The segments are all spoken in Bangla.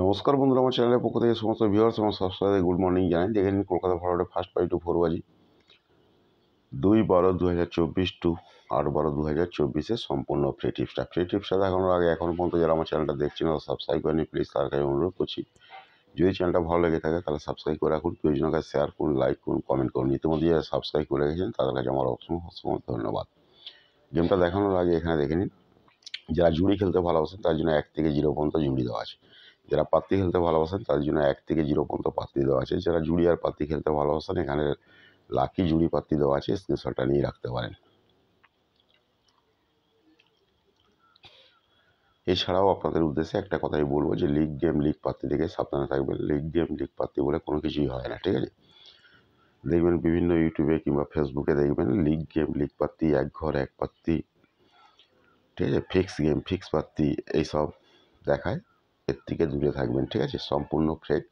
নমস্কার বন্ধুরা, আমার চ্যানেলের পক্ষ থেকে সমস্ত ভিউয়ার্স এবং সাবস্ক্রাইবার গুড মর্নিং জানাই। দেখে নিন কলকাতা ফরওয়ার্ডে ফার্স্ট 5 to 4 বাজি 2/12/2024 টু 8/12/2024 সম্পূর্ণ ফ্রি টিপসটা দেখানোর আগে এখনও পর্যন্ত যারা আমার চ্যানেলটা দেখছেন না সাবস্ক্রাইব করেনি, প্লিজ তার কাছে অনুরোধ করছি যদি চ্যানেলটা ভালো লেগে থাকে তাহলে সাবস্ক্রাইব করে রাখুন, প্রিয়জনের কাছে শেয়ার করুন, লাইক করুন, কমেন্ট করুন। ইতিমধ্যে যারা সাবস্ক্রাইব করে রেখেছেন তাদের কাছে আমার অসংখ্য ধন্যবাদ। গেমটা দেখানোর আগে এখানে দেখে নিন, যারা জুড়ি খেলতে ভালোবাসেন তার জন্য 1 থেকে 0 পর্যন্ত জুড়ি দেওয়া আছে। যারা পাত্তি খেলতে ভালোবাসেন তাদের জন্য 1 থেকে 0 পর্যন্ত পাত্তি দেওয়া আছে। যারা জুড়ি আর পাত্তি খেলতে ভালোবাসেন এখানে লাকি জুড়ি পাত্তি দেওয়া আছে, স্ক্রিনশটটা নিয়ে রাখতে পারেন। এছাড়াও আপনাদের উদ্দেশ্যে একটা কথাই বলবো যে লিগ গেম লিগ পাত্তি থেকে সাবধানে থাকবেন। লিগ গেম লিগ পাত্তি বলে কোনো কিছুই হয় না, ঠিক আছে? দেখবেন বিভিন্ন ইউটিউবে কিংবা ফেসবুকে দেখবেন লিগ গেম লিগ পাত্তি, এক ঘর এক পাত্তি, ঠিক আছে, ফিক্স গেম ফিক্স পাত্তি এইসব দেখায়। এর থেকে দূরে থাকবেন, ঠিক আছে? সম্পূর্ণ ফেক।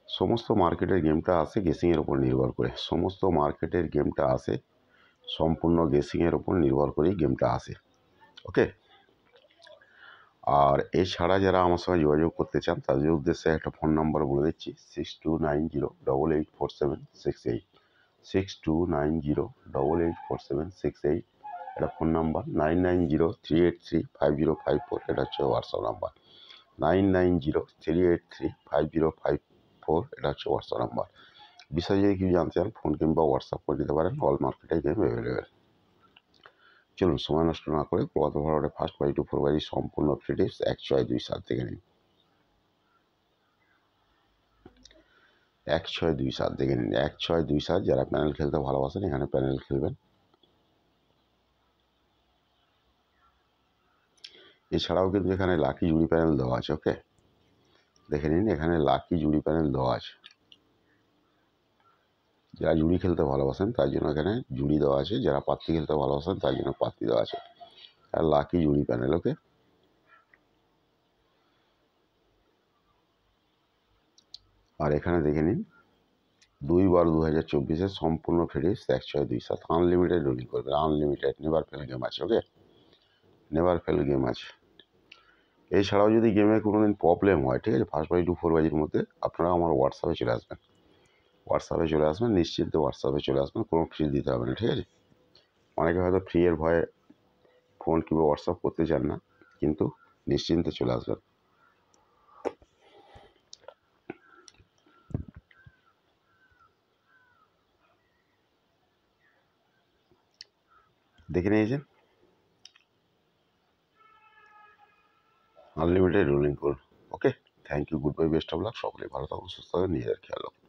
সমস্ত মার্কেটের গেমটা আসে গেসিংয়ের ওপর নির্ভর করে। সমস্ত মার্কেটের গেমটা আসে সম্পূর্ণ গেসিংয়ের ওপর নির্ভর করেই গেমটা আসে। ওকে, আর এছাড়া যারা আমার সঙ্গে যোগাযোগ করতে চান তাদের উদ্দেশ্যে একটা ফোন নাম্বার বলে দিচ্ছি, 6290884768 6290884768। এটা ফোন নাম্বার। 9903835054 এটা হচ্ছে হোয়াটসঅ্যাপ নাম্বার। 9903835054 এটা হচ্ছে হোয়াটসঅ্যাপ নাম্বার। বিষয়ে যদি কিছু জানতে চান ফোন কিংবা হোয়াটসঅ্যাপ করে দিতে পারেন। অল মার্কেটে গেম অ্যাভেলেবেল। চলুন সময় নষ্ট না করে কলকাতা ফরওয়ার্ডে ফার্স্ট 5 to 4 বাজি সম্পূর্ণ ফ্রি টিপস 1/6/2/7 দেখে নিন। 1/6/2/7 দেখে নিন। 1/6/2/7 যারা প্যানেল খেলতে ভালোবাসেন এখানে প্যানেল খেলবেন। এছাড়াও কিন্তু এখানে লাকি জুড়ি প্যানেল দেওয়া আছে। ওকে, দেখে নিন এখানে লাকি জুড়ি প্যানেল দেওয়া আছে। যারা জুড়ি খেলতে ভালোবাসেন তার জন্য এখানে জুড়ি দেওয়া আছে, যারা পাত্তি খেলতে ভালোবাসেন তার জন্য পাত্তি দেওয়া আছে। আর লাকি জুড়ি প্যানেল। ওকে, আর এখানে দেখে নিন 2/12/2024 সম্পূর্ণ ফ্রি টিপস 1/6/2/7 আনলিমিটেড রুলিং করবে। আনলিমিটেড নেভার ফেল গেম আছে। ওকে, নেভার ফেল গেম আছে। এছাড়াও যদি গেমে কোনো দিন প্রবলেম হয়, ঠিক আছে, ফার্স্ট 5 to 4 বাজির মধ্যে আপনারা আমার হোয়াটসঅ্যাপে চলে আসবেন। নিশ্চিন্তে হোয়াটসঅ্যাপে চলে আসবেন, কোনো ফি দিতে হবে না, ঠিক আছে? অনেকে হয়তো ফ্রি এর ভয়ে ফোন কিংবা হোয়াটসঅ্যাপ করতে চান না, কিন্তু নিশ্চিন্তে চলে আসবেন। দেখে নিয়েছেন unlimited ruling code. Okay, thank you, good bye, best of luck. সকলেই ভালো থাকুন, সুস্থ থাকুন, নিজেদের খেয়াল রাখুন।